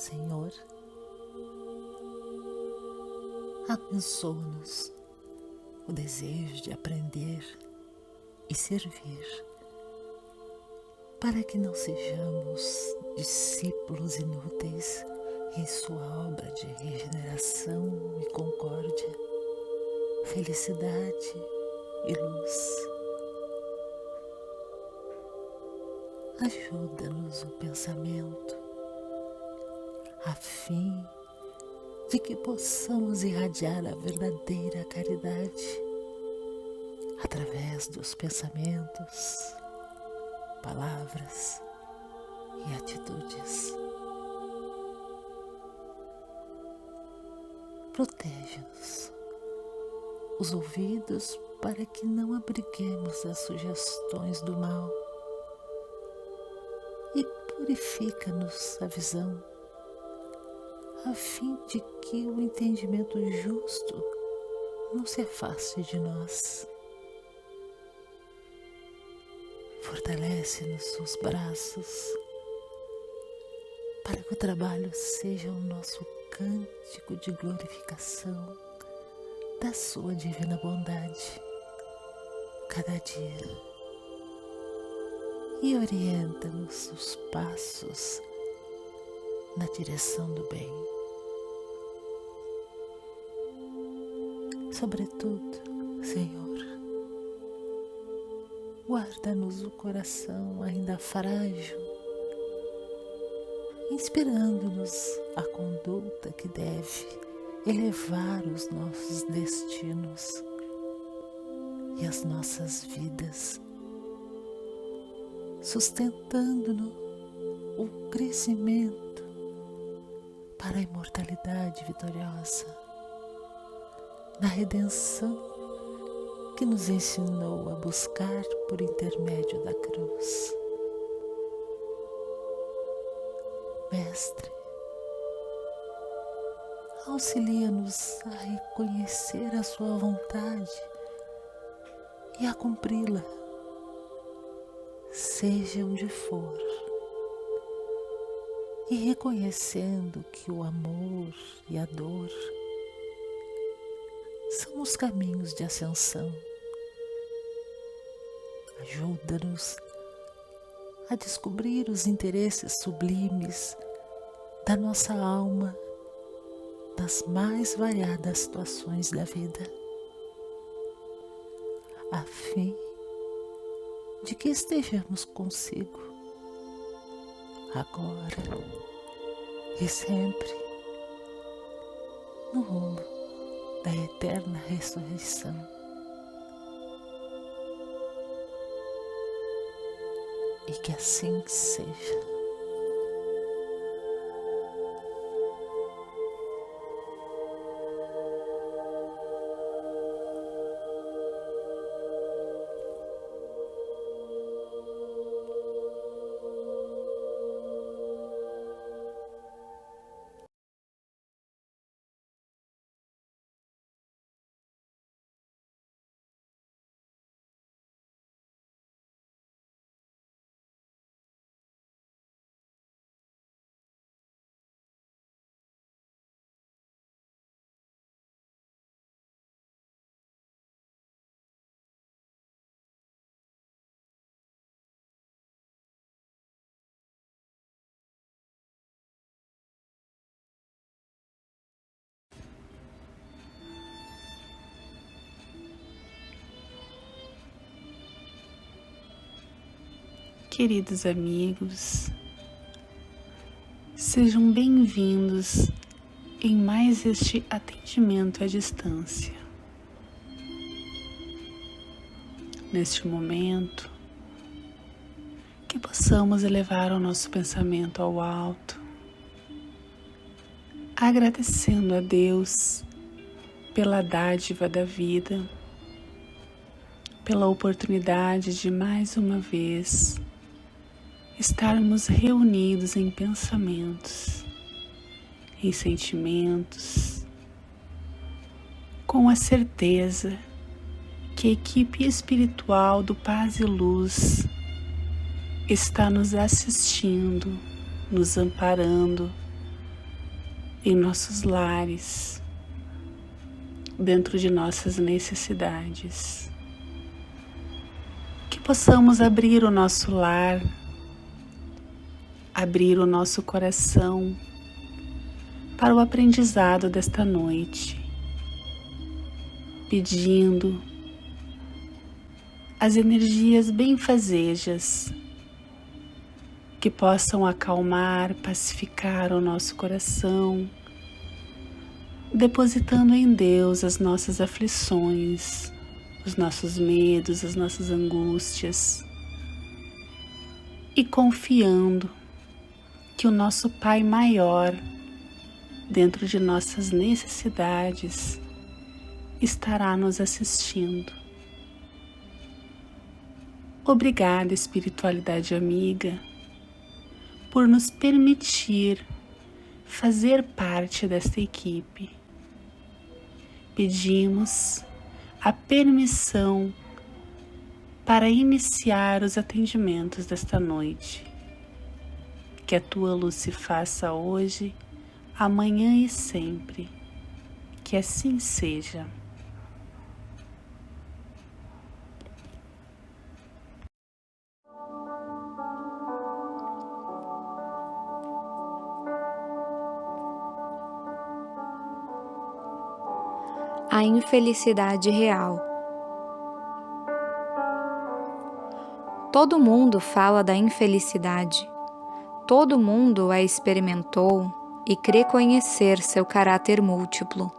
Senhor. Abençoa-nos o desejo de aprender e servir, para que não sejamos discípulos inúteis em sua obra de regeneração e concórdia, felicidade e luz. Ajuda-nos o pensamento, a fim de que possamos irradiar a verdadeira caridade através dos pensamentos, palavras e atitudes. Protege-nos os ouvidos para que não abriguemos as sugestões do mal e purifica-nos a visão, a fim de que o entendimento justo não se afaste de nós. Fortalece-nos os braços, para que o trabalho seja o nosso cântico de glorificação da sua divina bondade, cada dia. E orienta-nos os passos na direção do bem. Sobretudo, Senhor, guarda-nos o coração ainda frágil, inspirando-nos a conduta que deve elevar os nossos destinos e as nossas vidas, sustentando-nos o crescimento para a imortalidade vitoriosa, na redenção que nos ensinou a buscar por intermédio da cruz. Mestre, auxilia-nos a reconhecer a sua vontade e a cumpri-la, seja onde for, e reconhecendo que o amor e a dor são os caminhos de ascensão. Ajuda-nos a descobrir os interesses sublimes da nossa alma nas mais variadas situações da vida, a fim de que estejamos consigo, agora e sempre, no rumo da eterna ressurreição. E que assim seja. Queridos amigos, sejam bem-vindos em mais este atendimento à distância. Neste momento, que possamos elevar o nosso pensamento ao alto, agradecendo a Deus pela dádiva da vida, pela oportunidade de mais uma vez estarmos reunidos em pensamentos, em sentimentos, com a certeza que a equipe espiritual do Paz e Luz está nos assistindo, nos amparando em nossos lares, dentro de nossas necessidades. Que possamos abrir o nosso lar, abrir o nosso coração para o aprendizado desta noite, pedindo as energias benfazejas que possam acalmar, pacificar o nosso coração, depositando em Deus as nossas aflições, os nossos medos, as nossas angústias e confiando que o nosso Pai maior, dentro de nossas necessidades, estará nos assistindo. Obrigada, espiritualidade amiga, por nos permitir fazer parte desta equipe. Pedimos a permissão para iniciar os atendimentos desta noite. Que a tua luz se faça hoje, amanhã e sempre. Que assim seja. A infelicidade real. Todo mundo fala da infelicidade. Todo mundo a experimentou e crê conhecer seu caráter múltiplo.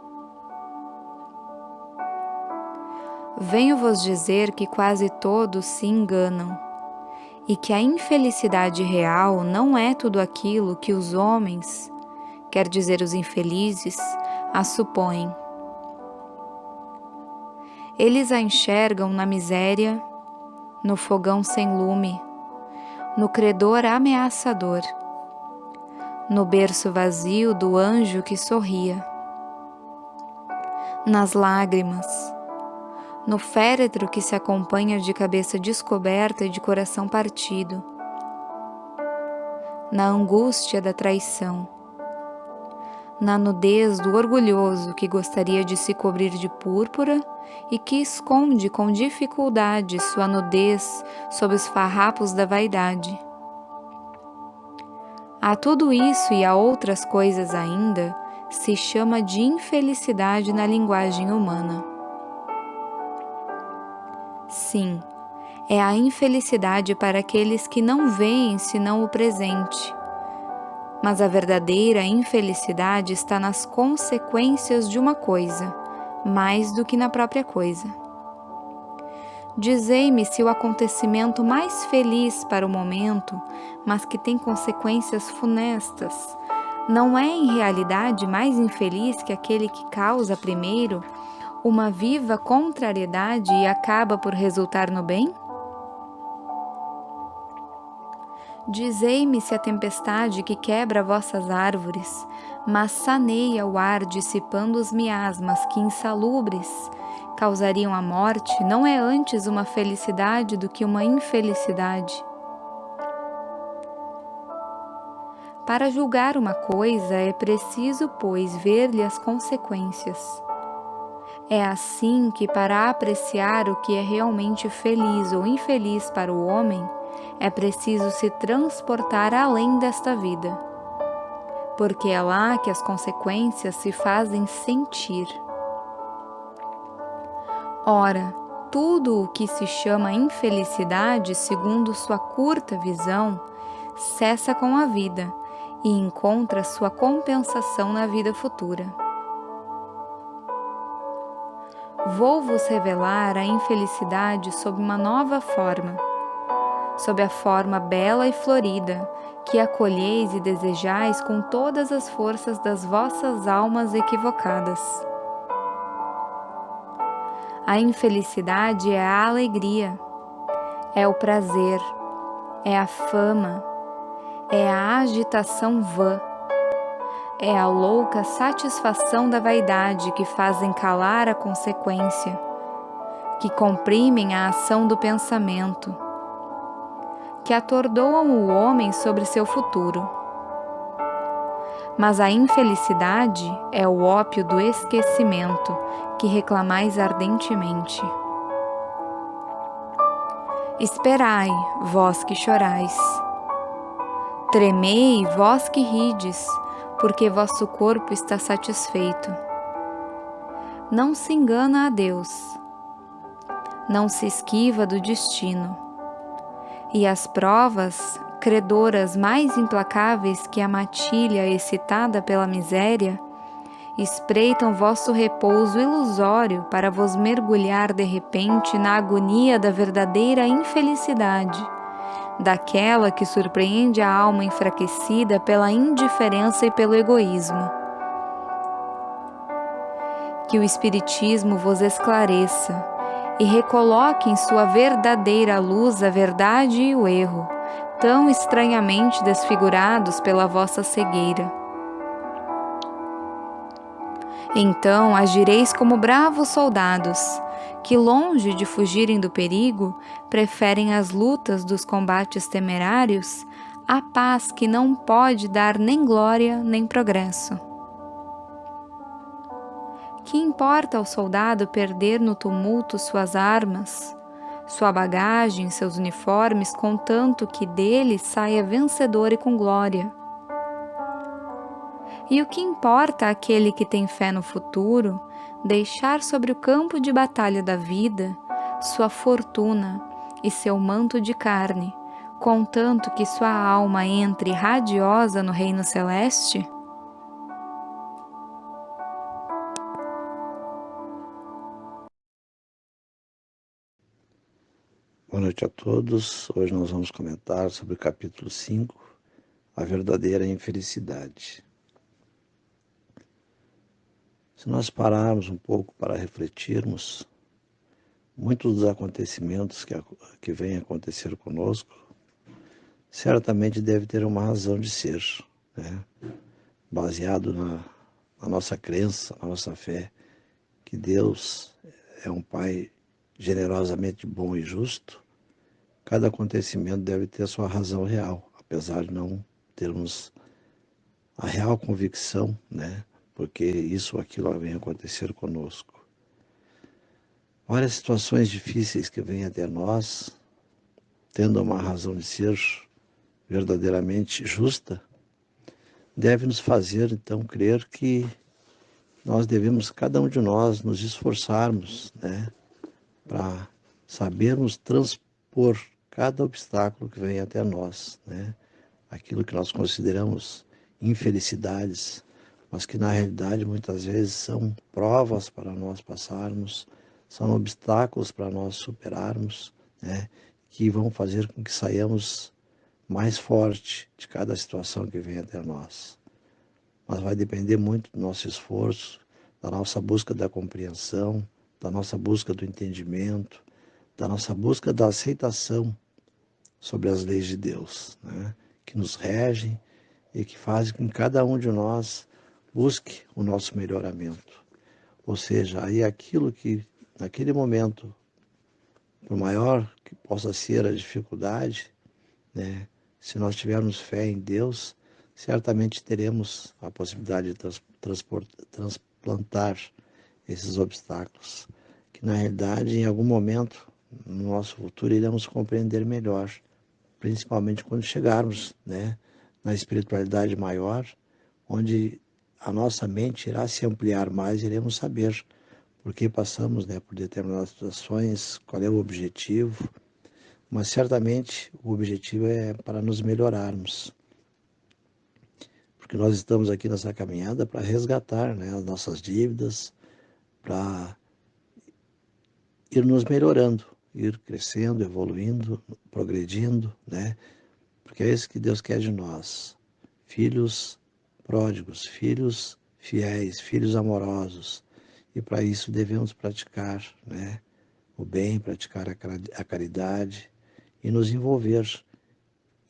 Venho-vos dizer que quase todos se enganam e que a infelicidade real não é tudo aquilo que os homens, quer dizer os infelizes, a supõem. Eles a enxergam na miséria, no fogão sem lume, no credor ameaçador, no berço vazio do anjo que sorria, nas lágrimas, no féretro que se acompanha de cabeça descoberta e de coração partido, na angústia da traição, na nudez do orgulhoso que gostaria de se cobrir de púrpura e que esconde com dificuldade sua nudez sob os farrapos da vaidade. A tudo isso e a outras coisas ainda se chama de infelicidade na linguagem humana. Sim, é a infelicidade para aqueles que não veem senão o presente. Mas a verdadeira infelicidade está nas consequências de uma coisa, mais do que na própria coisa. Dizei-me se o acontecimento mais feliz para o momento, mas que tem consequências funestas, não é em realidade mais infeliz que aquele que causa primeiro uma viva contrariedade e acaba por resultar no bem? Dizei-me se a tempestade que quebra vossas árvores, mas saneia o ar dissipando os miasmas que insalubres causariam a morte, não é antes uma felicidade do que uma infelicidade. Para julgar uma coisa é preciso, pois, ver-lhe as consequências. É assim que, para apreciar o que é realmente feliz ou infeliz para o homem, é preciso se transportar além desta vida, porque é lá que as consequências se fazem sentir. Ora, tudo o que se chama infelicidade, segundo sua curta visão, cessa com a vida e encontra sua compensação na vida futura. Vou-vos revelar a infelicidade sob uma nova forma, sob a forma bela e florida, que acolheis e desejais com todas as forças das vossas almas equivocadas. A infelicidade é a alegria, é o prazer, é a fama, é a agitação vã, é a louca satisfação da vaidade que fazem calar a consequência, que comprimem a ação do pensamento, que atordoam o homem sobre seu futuro. Mas a infelicidade é o ópio do esquecimento que reclamais ardentemente. Esperai, vós que chorais. Tremei, vós que rides, porque vosso corpo está satisfeito. Não se engana a Deus, não se esquiva do destino, e as provas, credoras mais implacáveis que a matilha excitada pela miséria, espreitam vosso repouso ilusório para vos mergulhar de repente na agonia da verdadeira infelicidade, daquela que surpreende a alma enfraquecida pela indiferença e pelo egoísmo. Que o Espiritismo vos esclareça e recoloque em sua verdadeira luz a verdade e o erro, tão estranhamente desfigurados pela vossa cegueira. Então agireis como bravos soldados, que longe de fugirem do perigo, preferem as lutas dos combates temerários à paz que não pode dar nem glória nem progresso. Que importa ao soldado perder no tumulto suas armas, sua bagagem, seus uniformes, contanto que dele saia vencedor e com glória? E o que importa àquele que tem fé no futuro deixar sobre o campo de batalha da vida sua fortuna e seu manto de carne, contanto que sua alma entre radiosa no reino celeste? Boa noite a todos. Hoje nós vamos comentar sobre o capítulo 5, a verdadeira infelicidade. Se nós pararmos um pouco para refletirmos, muitos dos acontecimentos que vêm acontecer conosco, certamente deve ter uma razão de ser, né? Baseado na nossa crença, na nossa fé, que Deus é um Pai generosamente bom e justo. Cada acontecimento deve ter sua razão real, apesar de não termos a real convicção, né? Porque isso ou aquilo vem acontecer conosco. Várias situações difíceis que vêm até nós, tendo uma razão de ser verdadeiramente justa, deve nos fazer, então, crer que nós devemos, cada um de nós, nos esforçarmos, né? Para sabermos transpor cada obstáculo que vem até nós, né? Aquilo que nós consideramos infelicidades, mas que na realidade muitas vezes são provas para nós passarmos, são obstáculos para nós superarmos, né? Que vão fazer com que saiamos mais forte de cada situação que vem até nós. Mas vai depender muito do nosso esforço, da nossa busca da compreensão, da nossa busca do entendimento, da nossa busca da aceitação sobre as leis de Deus, né? Que nos regem e que fazem com que cada um de nós busque o nosso melhoramento. Ou seja, aí aquilo que naquele momento, por maior que possa ser a dificuldade, né? Se nós tivermos fé em Deus, certamente teremos a possibilidade de transplantar esses obstáculos, que na realidade em algum momento no nosso futuro iremos compreender melhor, principalmente quando chegarmos, né, na espiritualidade maior, onde a nossa mente irá se ampliar mais, iremos saber por que passamos, né, por determinadas situações, qual é o objetivo, mas certamente o objetivo é para nos melhorarmos, porque nós estamos aqui nessa caminhada para resgatar, né, as nossas dívidas, para ir nos melhorando, ir crescendo, evoluindo, progredindo, né? Porque é isso que Deus quer de nós, filhos pródigos, filhos fiéis, filhos amorosos. E para isso devemos praticar, né, o bem, praticar a caridade e nos envolver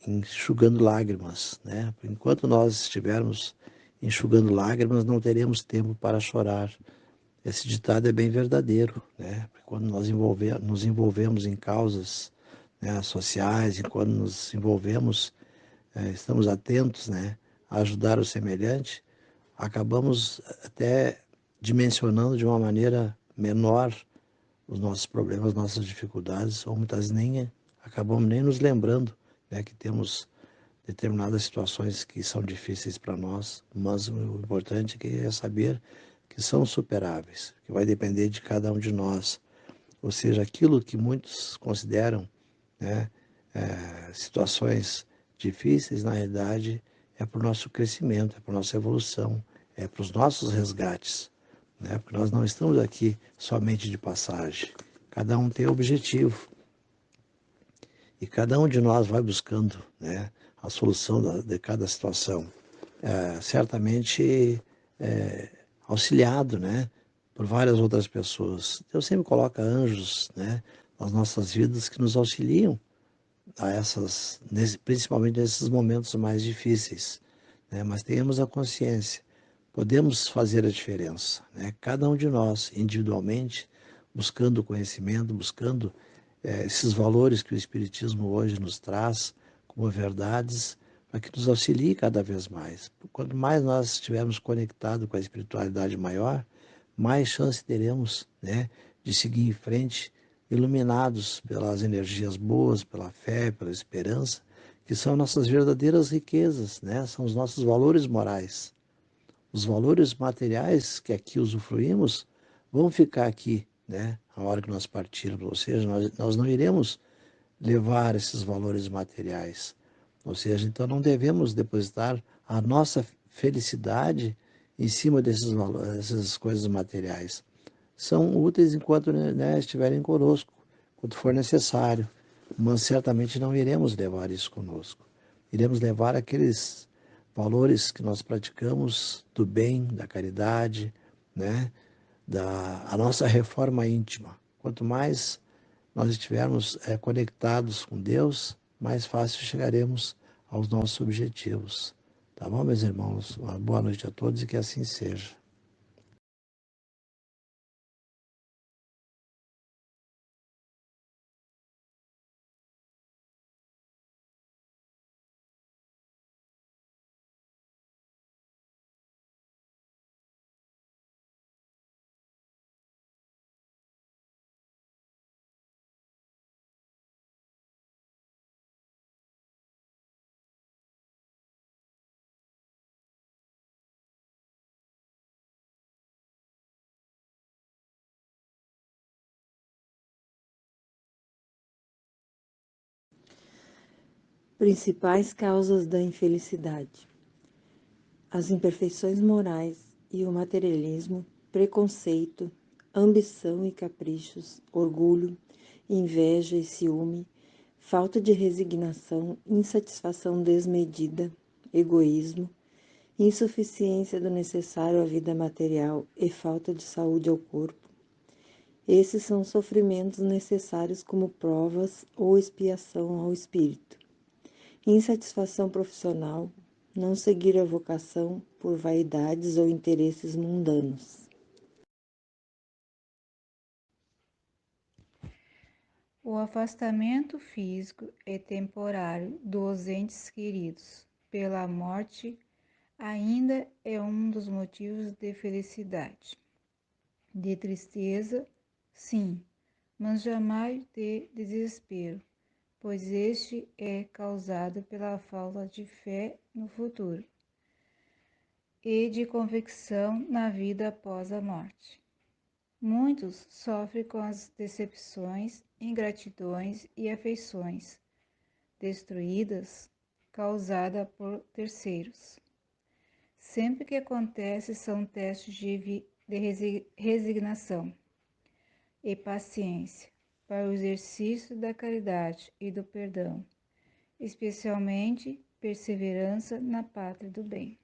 enxugando lágrimas, né? Enquanto nós estivermos enxugando lágrimas, não teremos tempo para chorar. Esse ditado é bem verdadeiro, né? Porque quando nós nos envolvemos em causas, né, sociais, e quando nos envolvemos, estamos atentos, né, a ajudar o semelhante, acabamos até dimensionando de uma maneira menor os nossos problemas, nossas dificuldades, ou muitas nem acabamos nem nos lembrando, né, que temos determinadas situações que são difíceis para nós, mas o importante é saber que são superáveis, que vai depender de cada um de nós. Ou seja, aquilo que muitos consideram, né, situações difíceis, na realidade, é para o nosso crescimento, é para a nossa evolução, é para os nossos resgates, né? Porque nós não estamos aqui somente de passagem. Cada um tem objetivo e cada um de nós vai buscando, né, a solução de cada situação. Certamente auxiliado, né, por várias outras pessoas. Deus sempre coloca anjos, né, nas nossas vidas que nos auxiliam principalmente nesses momentos mais difíceis, né? Mas tenhamos a consciência, podemos fazer a diferença, né? Cada um de nós, individualmente, buscando conhecimento, buscando esses valores que o Espiritismo hoje nos traz como verdades, para que nos auxilie cada vez mais. Quanto mais nós estivermos conectados com a espiritualidade maior, mais chance teremos, né, de seguir em frente, iluminados pelas energias boas, pela fé, pela esperança, que são nossas verdadeiras riquezas, né? São os nossos valores morais. Os valores materiais que aqui usufruímos vão ficar aqui, né, a hora que nós partirmos, ou seja, nós não iremos levar esses valores materiais. Ou seja, então não devemos depositar a nossa felicidade em cima dessas coisas materiais. São úteis enquanto, né, estiverem conosco, quando for necessário, mas certamente não iremos levar isso conosco. Iremos levar aqueles valores que nós praticamos do bem, da caridade, né, a nossa reforma íntima. Quanto mais nós estivermos conectados com Deus, mais fácil chegaremos aos nossos objetivos. Tá bom, meus irmãos? Uma boa noite a todos e que assim seja. Principais causas da infelicidade: as imperfeições morais e o materialismo, preconceito, ambição e caprichos, orgulho, inveja e ciúme, falta de resignação, insatisfação desmedida, egoísmo, insuficiência do necessário à vida material e falta de saúde ao corpo. Esses são sofrimentos necessários como provas ou expiação ao espírito. Insatisfação profissional, não seguir a vocação por vaidades ou interesses mundanos. O afastamento físico e temporário dos entes queridos pela morte ainda é um dos motivos de felicidade. De tristeza, sim, mas jamais de desespero, pois este é causado pela falta de fé no futuro e de convicção na vida após a morte. Muitos sofrem com as decepções, ingratidões e afeições destruídas causadas por terceiros. Sempre que acontece são testes de resignação e paciência para o exercício da caridade e do perdão, especialmente perseverança na pátria do bem.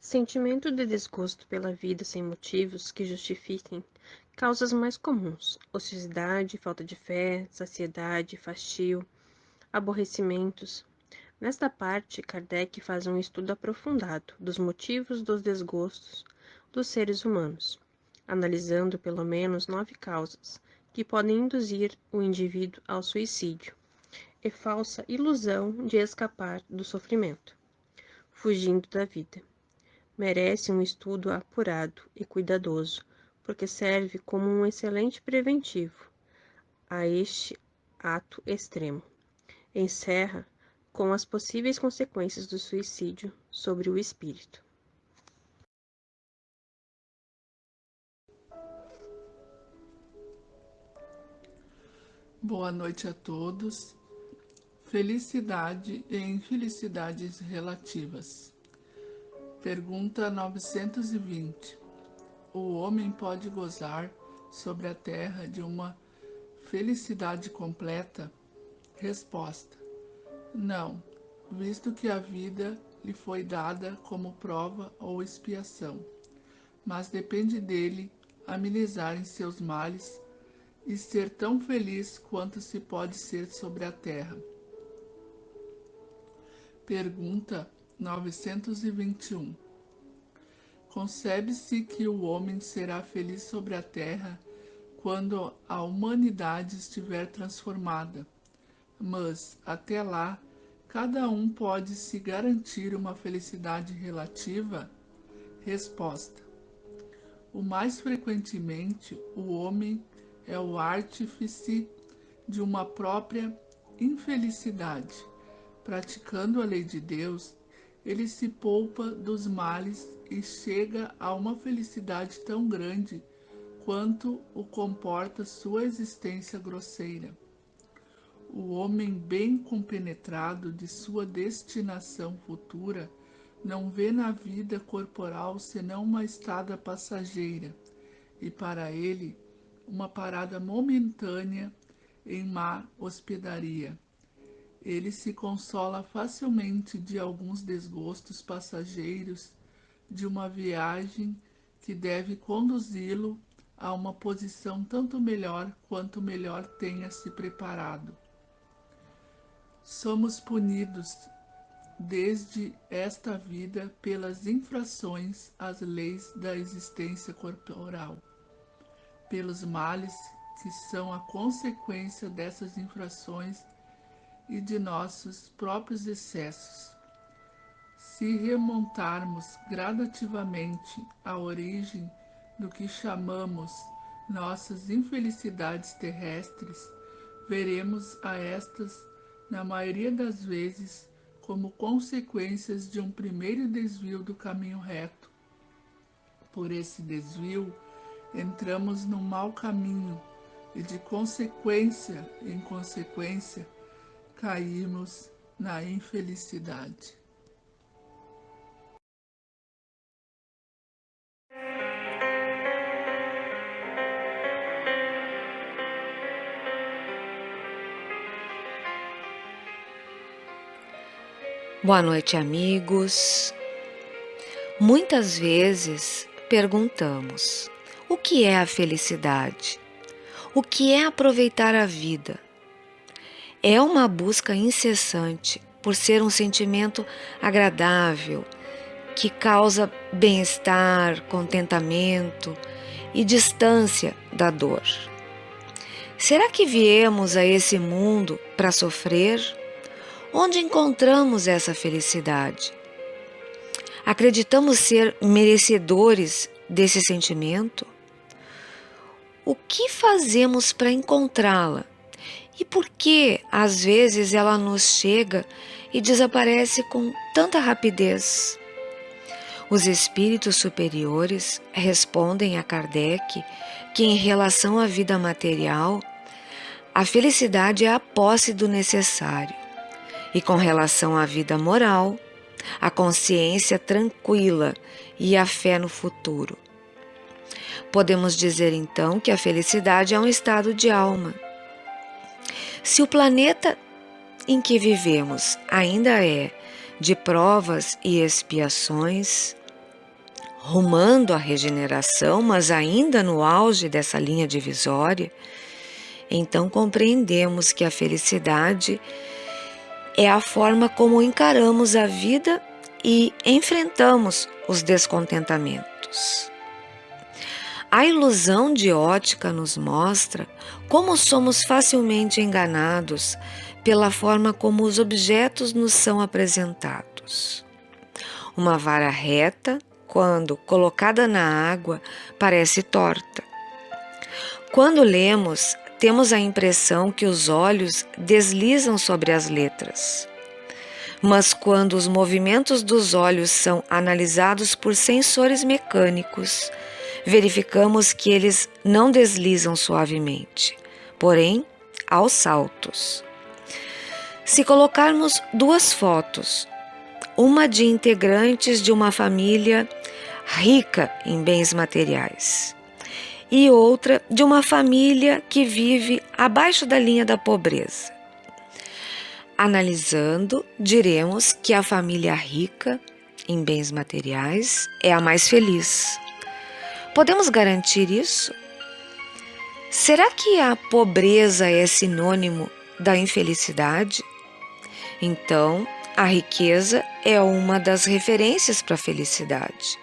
Sentimento de desgosto pela vida sem motivos que justifiquem. Causas mais comuns: ociosidade, falta de fé, saciedade, fastio, aborrecimentos. Nesta parte, Kardec faz um estudo aprofundado dos motivos dos desgostos dos seres humanos, analisando pelo menos 9 causas que podem induzir o indivíduo ao suicídio. e falsa ilusão de escapar do sofrimento, fugindo da vida. Merece um estudo apurado e cuidadoso, porque serve como um excelente preventivo a este ato extremo. Encerra com as possíveis consequências do suicídio sobre o espírito. Boa noite a todos. Felicidade e infelicidades relativas. Pergunta 920. O homem pode gozar sobre a terra de uma felicidade completa? Resposta: não, visto que a vida lhe foi dada como prova ou expiação, mas depende dele amenizar em seus males e ser tão feliz quanto se pode ser sobre a terra. Pergunta 921. Concebe-se que o homem será feliz sobre a terra quando a humanidade estiver transformada, mas, até lá, cada um pode se garantir uma felicidade relativa? Resposta: o mais frequentemente, o homem é o artífice de uma própria infelicidade. Praticando a lei de Deus, ele se poupa dos males e chega a uma felicidade tão grande quanto o comporta sua existência grosseira. O homem bem compenetrado de sua destinação futura não vê na vida corporal senão uma estada passageira, e para ele uma parada momentânea em má hospedaria. Ele se consola facilmente de alguns desgostos passageiros de uma viagem que deve conduzi-lo a uma posição tanto melhor quanto melhor tenha se preparado. Somos punidos desde esta vida pelas infrações às leis da existência corporal, pelos males que são a consequência dessas infrações e de nossos próprios excessos. Se remontarmos gradativamente à origem do que chamamos nossas infelicidades terrestres, veremos a estas, na maioria das vezes, como consequências de um primeiro desvio do caminho reto. Por esse desvio, entramos num mau caminho e, de consequência em consequência, caímos na infelicidade. Boa noite, amigos. Muitas vezes perguntamos: o que é a felicidade? O que é aproveitar a vida? É uma busca incessante por ser um sentimento agradável, que causa bem-estar, contentamento e distância da dor. Será que viemos a esse mundo para sofrer? Onde encontramos essa felicidade? Acreditamos ser merecedores desse sentimento? O que fazemos para encontrá-la? E por que, às vezes, ela nos chega e desaparece com tanta rapidez? Os espíritos superiores respondem a Kardec que, em relação à vida material, a felicidade é a posse do necessário. E com relação à vida moral, a consciência tranquila e a fé no futuro. Podemos dizer então que a felicidade é um estado de alma. Se o planeta em que vivemos ainda é de provas e expiações, rumando à regeneração, mas ainda no auge dessa linha divisória, então compreendemos que a felicidade é a forma como encaramos a vida e enfrentamos os descontentamentos. A ilusão de ótica nos mostra como somos facilmente enganados pela forma como os objetos nos são apresentados. Uma vara reta, quando colocada na água, parece torta. Quando lemos, temos a impressão que os olhos deslizam sobre as letras. Mas quando os movimentos dos olhos são analisados por sensores mecânicos, verificamos que eles não deslizam suavemente, porém aos saltos. Se colocarmos duas fotos, uma de integrantes de uma família rica em bens materiais e outra de uma família que vive abaixo da linha da pobreza, analisando, diremos que a família rica em bens materiais é a mais feliz. Podemos garantir isso? Será que a pobreza é sinônimo da infelicidade? Então, a riqueza é uma das referências para a felicidade.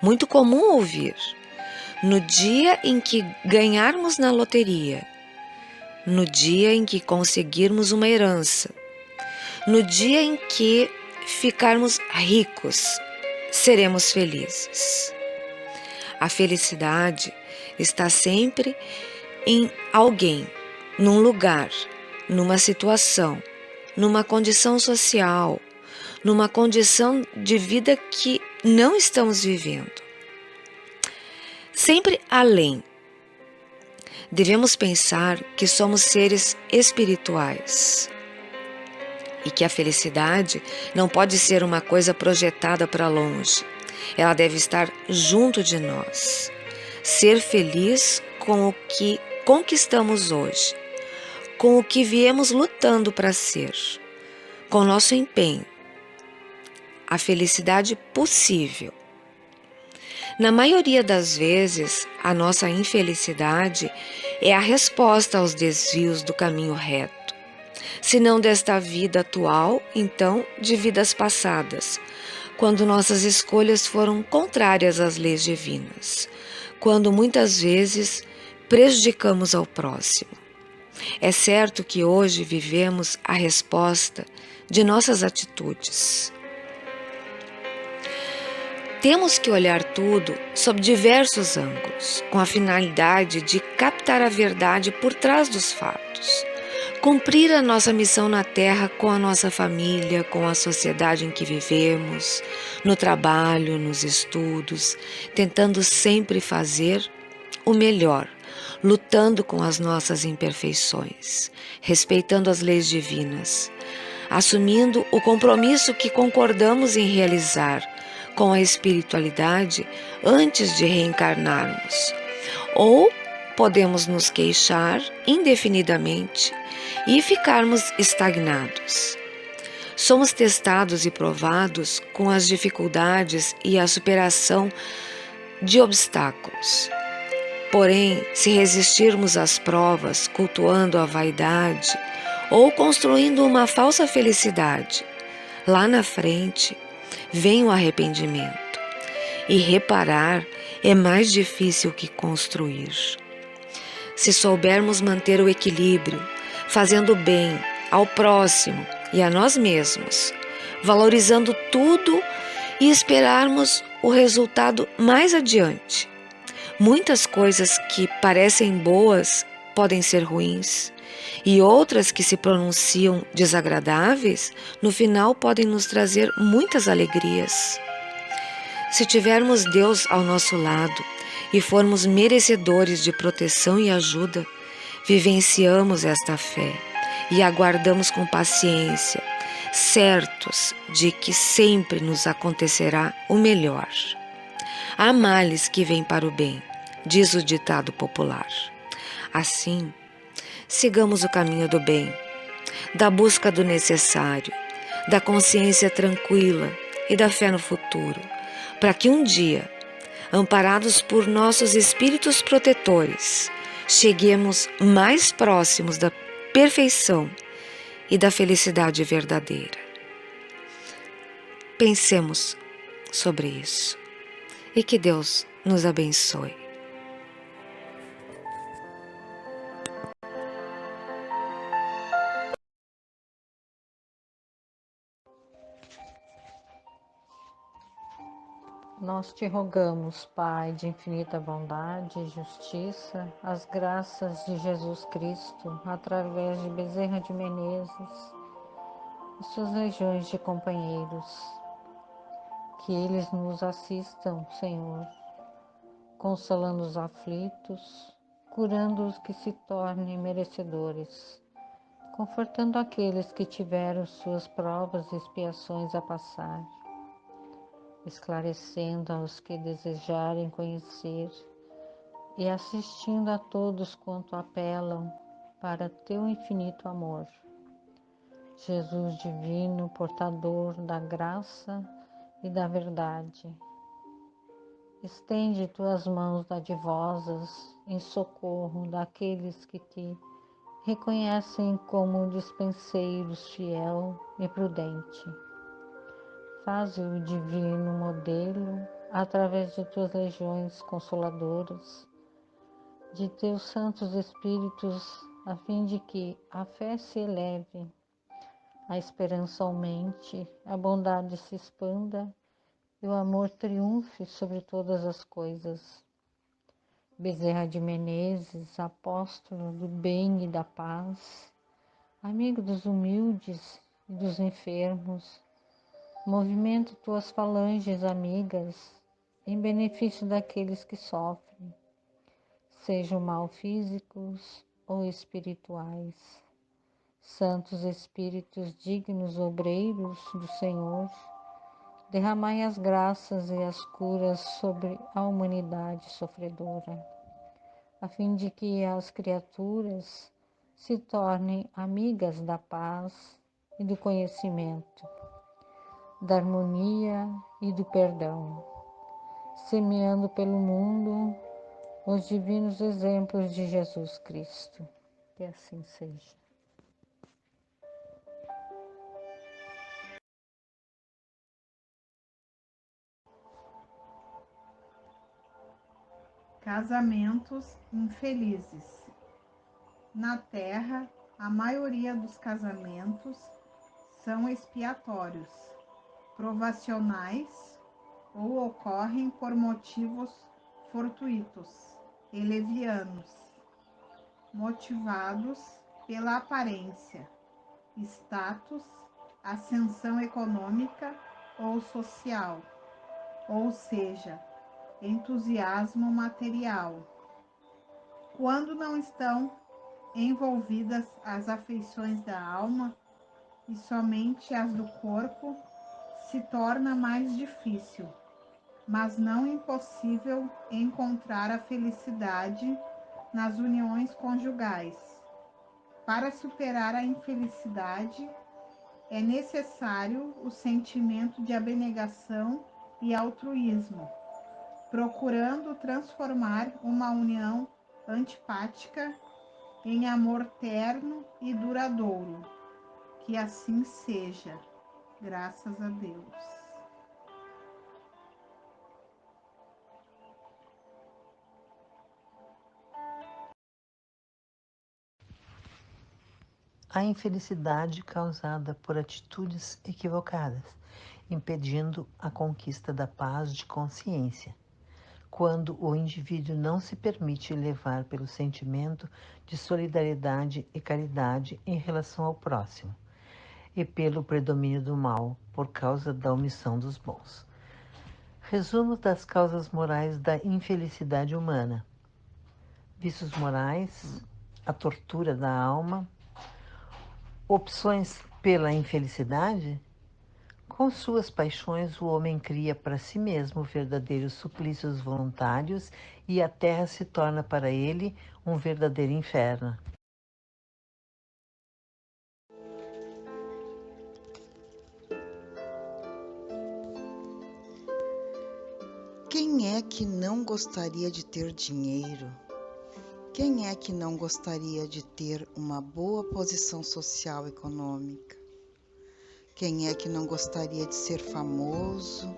Muito comum ouvir: no dia em que ganharmos na loteria, no dia em que conseguirmos uma herança, no dia em que ficarmos ricos, seremos felizes. A felicidade está sempre em alguém, num lugar, numa situação, numa condição social, numa condição de vida que não estamos vivendo. Sempre além. Devemos pensar que somos seres espirituais e que a felicidade não pode ser uma coisa projetada para longe. Ela deve estar junto de nós. Ser feliz com o que conquistamos hoje, com o que viemos lutando para ser, com nosso empenho. A felicidade possível. Na maioria das vezes, a nossa infelicidade é a resposta aos desvios do caminho reto. Se não desta vida atual, então de vidas passadas, quando nossas escolhas foram contrárias às leis divinas, quando muitas vezes prejudicamos ao próximo. É certo que hoje vivemos a resposta de nossas atitudes. Temos que olhar tudo sob diversos ângulos, com a finalidade de captar a verdade por trás dos fatos, cumprir a nossa missão na Terra com a nossa família, com a sociedade em que vivemos, no trabalho, nos estudos, tentando sempre fazer o melhor, lutando com as nossas imperfeições, respeitando as leis divinas, assumindo o compromisso que concordamos em realizar com a espiritualidade antes de reencarnarmos. Ou podemos nos queixar indefinidamente e ficarmos estagnados. Somos testados e provados com as dificuldades e a superação de obstáculos. Porém, se resistirmos às provas, cultuando a vaidade ou construindo uma falsa felicidade, lá na frente vem o arrependimento. E reparar é mais difícil que construir. Se soubermos manter o equilíbrio, fazendo bem ao próximo e a nós mesmos, valorizando tudo e esperarmos o resultado mais adiante. Muitas coisas que parecem boas podem ser ruins, e outras que se pronunciam desagradáveis, no final podem nos trazer muitas alegrias. Se tivermos Deus ao nosso lado e formos merecedores de proteção e ajuda, vivenciamos esta fé e aguardamos com paciência, certos de que sempre nos acontecerá o melhor. Há males que vêm para o bem, diz o ditado popular. Assim, sigamos o caminho do bem, da busca do necessário, da consciência tranquila e da fé no futuro, para que um dia, amparados por nossos espíritos protetores, cheguemos mais próximos da perfeição e da felicidade verdadeira. Pensemos sobre isso e que Deus nos abençoe. Nós te rogamos, Pai de infinita bondade e justiça, as graças de Jesus Cristo, através de Bezerra de Menezes e suas legiões de companheiros, que eles nos assistam, Senhor, consolando os aflitos, curando os que se tornem merecedores, confortando aqueles que tiveram suas provas e expiações a passar, esclarecendo aos que desejarem conhecer e assistindo a todos quanto apelam para teu infinito amor. Jesus divino, portador da graça e da verdade, estende tuas mãos dadivosas em socorro daqueles que te reconhecem como dispenseiros fiel e prudente. Faze o divino modelo através de tuas legiões consoladoras, de teus santos espíritos, a fim de que a fé se eleve, a esperança aumente, a bondade se expanda e o amor triunfe sobre todas as coisas. Bezerra de Menezes, apóstolo do bem e da paz, amigo dos humildes e dos enfermos, movimenta tuas falanges amigas em benefício daqueles que sofrem, sejam mal físicos ou espirituais. Santos Espíritos dignos obreiros do Senhor, derramai as graças e as curas sobre a humanidade sofredora, a fim de que as criaturas se tornem amigas da paz e do conhecimento, da harmonia e do perdão, semeando pelo mundo os divinos exemplos de Jesus Cristo. Que assim seja. Casamentos infelizes. Na Terra, a maioria dos casamentos são expiatórios, provacionais ou ocorrem por motivos fortuitos e levianos, motivados pela aparência, status, ascensão econômica ou social, ou seja, entusiasmo material. Quando não estão envolvidas as afeições da alma e somente as do corpo, se torna mais difícil, mas não impossível, encontrar a felicidade nas uniões conjugais. Para superar a infelicidade, é necessário o sentimento de abnegação e altruísmo, procurando transformar uma união antipática em amor terno e duradouro. Que assim seja, graças a Deus. A infelicidade causada por atitudes equivocadas, impedindo a conquista da paz de consciência, quando o indivíduo não se permite levar pelo sentimento de solidariedade e caridade em relação ao próximo, e pelo predomínio do mal por causa da omissão dos bons. Resumo das causas morais da infelicidade humana: vícios morais, a tortura da alma, opções pela infelicidade. Com suas paixões, o homem cria para si mesmo verdadeiros suplícios voluntários e a terra se torna para ele um verdadeiro inferno. Quem é que não gostaria de ter dinheiro? Quem é que não gostaria de ter uma boa posição social e econômica? Quem é que não gostaria de ser famoso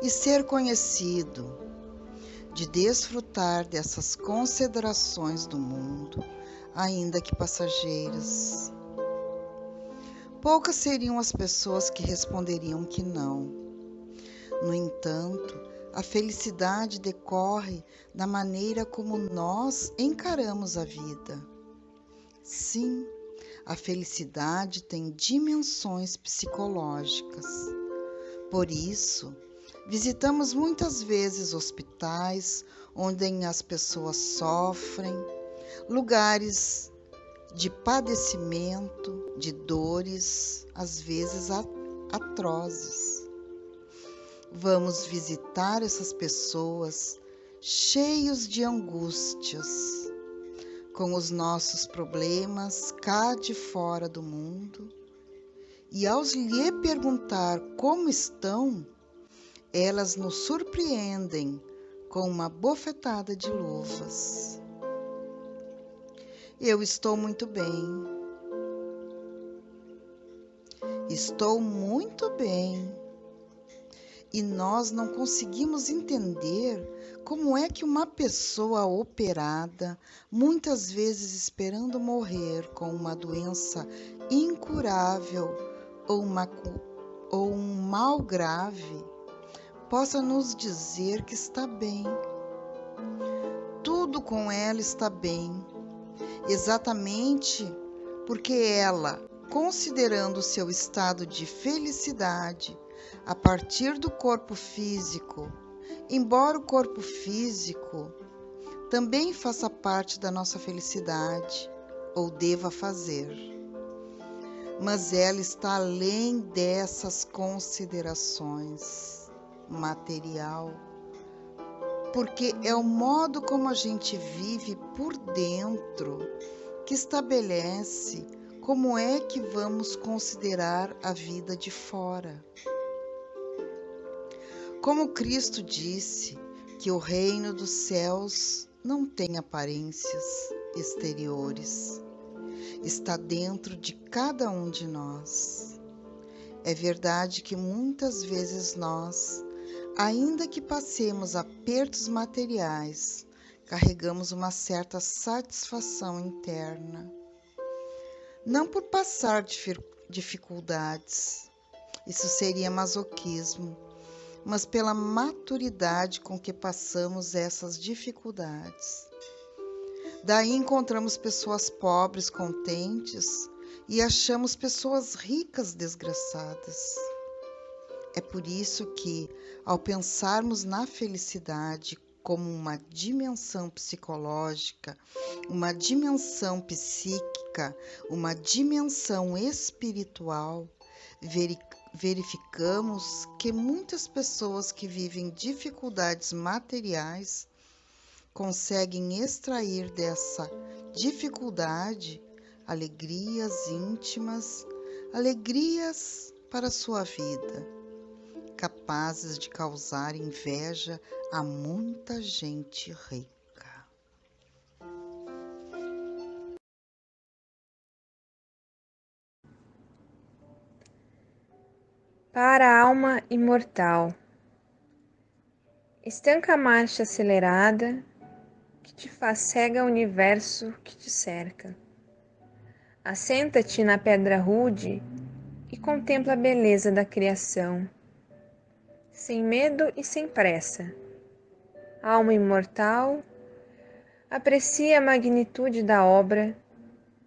e ser conhecido, de desfrutar dessas considerações do mundo, ainda que passageiras? Poucas seriam as pessoas que responderiam que não. No entanto, A felicidade decorre da maneira como nós encaramos a vida. Sim, a felicidade tem dimensões psicológicas. Por isso, visitamos muitas vezes hospitais onde as pessoas sofrem, lugares de padecimento, de dores, às vezes atrozes. Vamos visitar essas pessoas cheios de angústias, com os nossos problemas cá de fora do mundo, e ao lhe perguntar como estão, elas nos surpreendem com uma bofetada de luvas. Eu estou muito bem. Estou muito bem. E nós não conseguimos entender como é que uma pessoa operada, muitas vezes esperando morrer com uma doença incurável ou um mal grave, possa nos dizer que está bem. Tudo com ela está bem, exatamente porque ela, considerando o seu estado de felicidade, a partir do corpo físico, embora o corpo físico também faça parte da nossa felicidade, ou deva fazer, mas ela está além dessas considerações material, porque é o modo como a gente vive por dentro que estabelece como é que vamos considerar a vida de fora. Como Cristo disse que o reino dos céus não tem aparências exteriores, está dentro de cada um de nós. É verdade que muitas vezes nós, ainda que passemos apertos materiais, carregamos uma certa satisfação interna. Não por passar dificuldades, isso seria masoquismo, mas pela maturidade com que passamos essas dificuldades. Daí encontramos pessoas pobres contentes e achamos pessoas ricas desgraçadas. É por isso que, ao pensarmos na felicidade como uma dimensão psicológica, uma dimensão psíquica, uma dimensão espiritual, verificamos que muitas pessoas que vivem dificuldades materiais conseguem extrair dessa dificuldade alegrias íntimas, alegrias para a sua vida, capazes de causar inveja a muita gente rica. Para a alma imortal, estanca a marcha acelerada que te faz cega ao universo que te cerca. Assenta-te na pedra rude e contempla a beleza da criação, sem medo e sem pressa. Alma imortal, aprecia a magnitude da obra,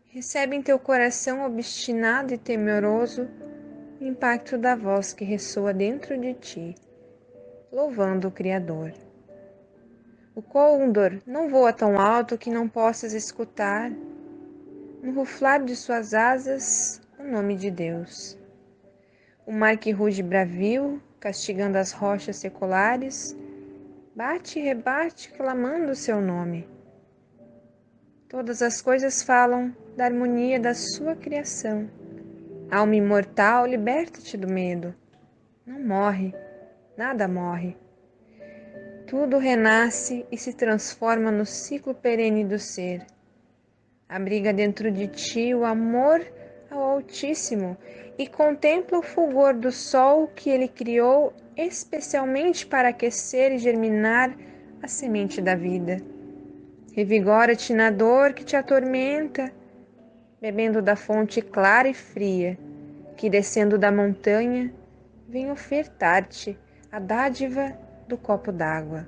recebe em teu coração obstinado e temeroso o impacto da voz que ressoa dentro de ti, louvando o Criador. O côndor não voa tão alto que não possas escutar, no ruflar de suas asas, o nome de Deus. O mar que ruge bravio, castigando as rochas seculares, bate e rebate clamando o seu nome. Todas as coisas falam da harmonia da sua criação. Alma imortal, liberta-te do medo. Não morre, nada morre. Tudo renasce e se transforma no ciclo perene do ser. Abriga dentro de ti o amor ao Altíssimo e contempla o fulgor do sol que ele criou especialmente para aquecer e germinar a semente da vida. Revigora-te na dor que te atormenta, bebendo da fonte clara e fria, que descendo da montanha vem ofertar-te a dádiva do copo d'água.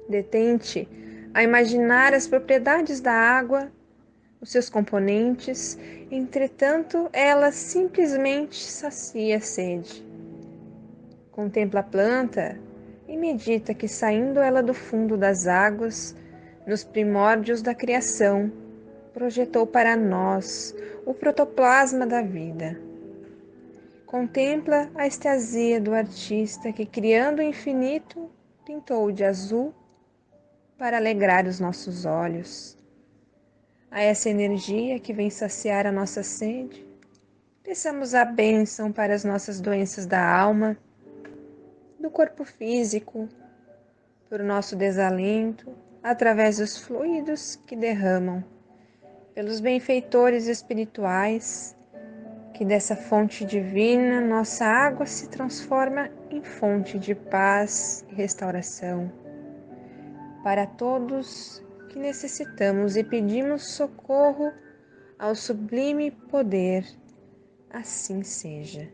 Detente a imaginar as propriedades da água, os seus componentes, entretanto, ela simplesmente sacia a sede. Contempla a planta e medita que, saindo ela do fundo das águas, nos primórdios da criação, projetou para nós o protoplasma da vida. Contempla a estasia do artista que, criando o infinito, pintou de azul para alegrar os nossos olhos. A essa energia que vem saciar a nossa sede, peçamos a bênção para as nossas doenças da alma, do corpo físico, por nosso desalento, através dos fluidos que derramam, pelos benfeitores espirituais, que dessa fonte divina nossa água se transforma em fonte de paz e restauração. Para todos que necessitamos e pedimos socorro ao sublime poder, assim seja.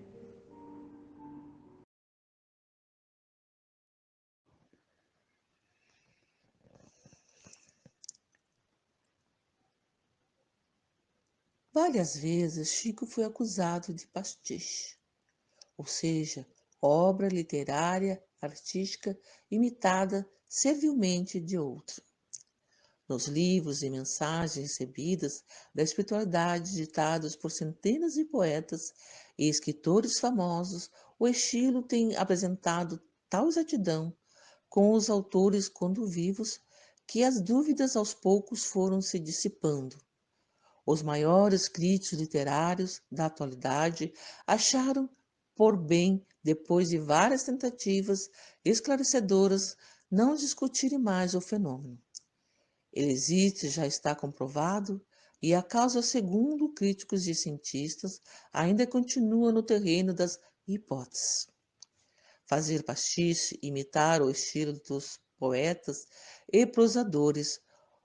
Várias vezes Chico foi acusado de pastiche, ou seja, obra literária, artística, imitada servilmente de outra. Nos livros e mensagens recebidas da espiritualidade ditados por centenas de poetas e escritores famosos, o estilo tem apresentado tal exatidão com os autores quando vivos que as dúvidas aos poucos foram se dissipando. Os maiores críticos literários da atualidade acharam por bem, depois de várias tentativas esclarecedoras, não discutirem mais o fenômeno. Ele existe, já está comprovado, e a causa, segundo críticos e cientistas, ainda continua no terreno das hipóteses. Fazer pastiche, imitar o estilo dos poetas e prosadores,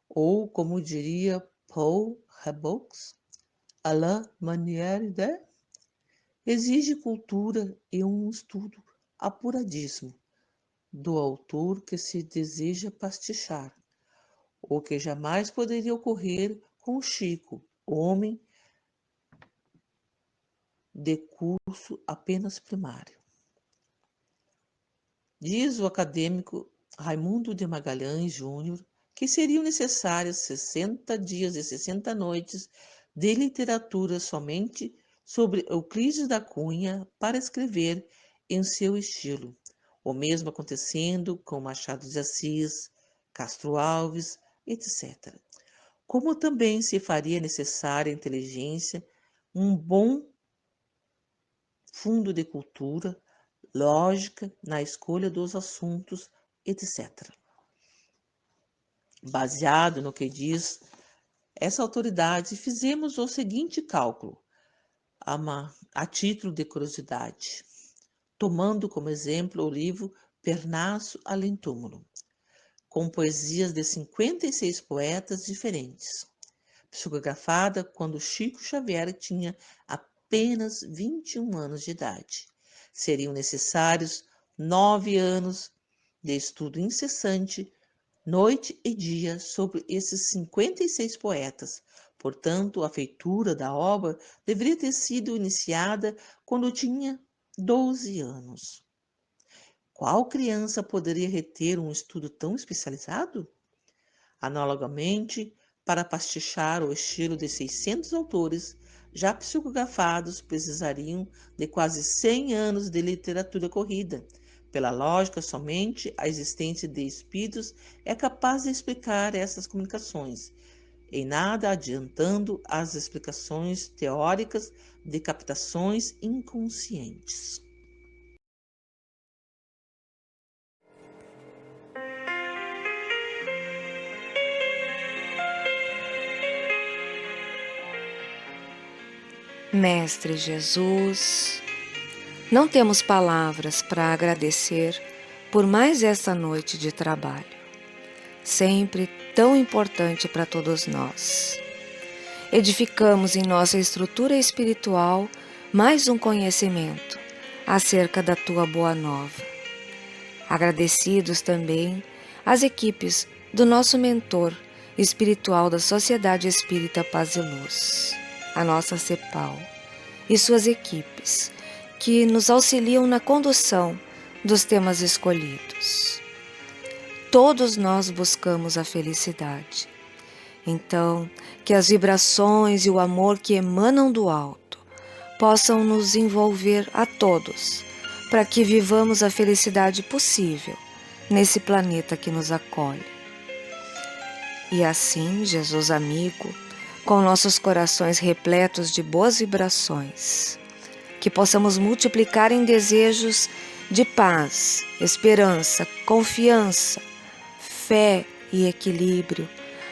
ou, como diria Paul Reboux, à la manière de, exige cultura e um estudo apuradíssimo do autor que se deseja pastichar, o que jamais poderia ocorrer com Chico, homem de curso apenas primário. Diz o acadêmico Raimundo de Magalhães Júnior que seriam necessários 60 dias e 60 noites de literatura somente sobre Euclides da Cunha para escrever em seu estilo, o mesmo acontecendo com Machado de Assis, Castro Alves, etc. Como também se faria necessária inteligência, um bom fundo de cultura, lógica na escolha dos assuntos, etc. Baseado no que diz essa autoridade, fizemos o seguinte cálculo, a título de curiosidade, tomando como exemplo o livro Pernaço Além Túmulo, com poesias de 56 poetas diferentes, psicografada quando Chico Xavier tinha apenas 21 anos de idade. Seriam necessários 9 anos de estudo incessante, noite e dia, sobre esses 56 poetas. Portanto, a feitura da obra deveria ter sido iniciada quando tinha 12 anos. Qual criança poderia reter um estudo tão especializado? Analogamente, para pastichar o estilo de 600 autores já psicografados, precisariam de quase 100 anos de literatura corrida. Pela lógica, somente a existência de espíritos é capaz de explicar essas comunicações, em nada adiantando as explicações teóricas de captações inconscientes. Mestre Jesus, não temos palavras para agradecer por mais esta noite de trabalho, sempre tão importante para todos nós. Edificamos em nossa estrutura espiritual mais um conhecimento acerca da Tua Boa Nova. Agradecidos também às equipes do nosso mentor espiritual da Sociedade Espírita Paz e Luz, a nossa CEPAL, e suas equipes, que nos auxiliam na condução dos temas escolhidos. Todos nós buscamos a felicidade. Então, que as vibrações e o amor que emanam do alto possam nos envolver a todos, para que vivamos a felicidade possível nesse planeta que nos acolhe. E assim, Jesus amigo, com nossos corações repletos de boas vibrações, que possamos multiplicar em desejos de paz, esperança, confiança, fé e equilíbrio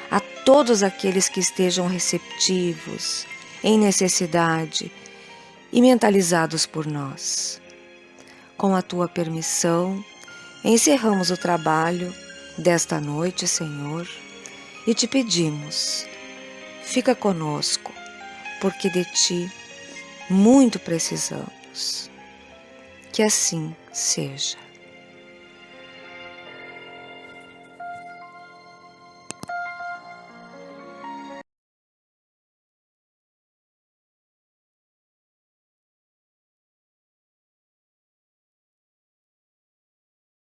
a todos aqueles que estejam receptivos, em necessidade e mentalizados por nós. Com a tua permissão, encerramos o trabalho desta noite, Senhor, e te pedimos, fica conosco, porque de ti muito precisamos. Que assim seja.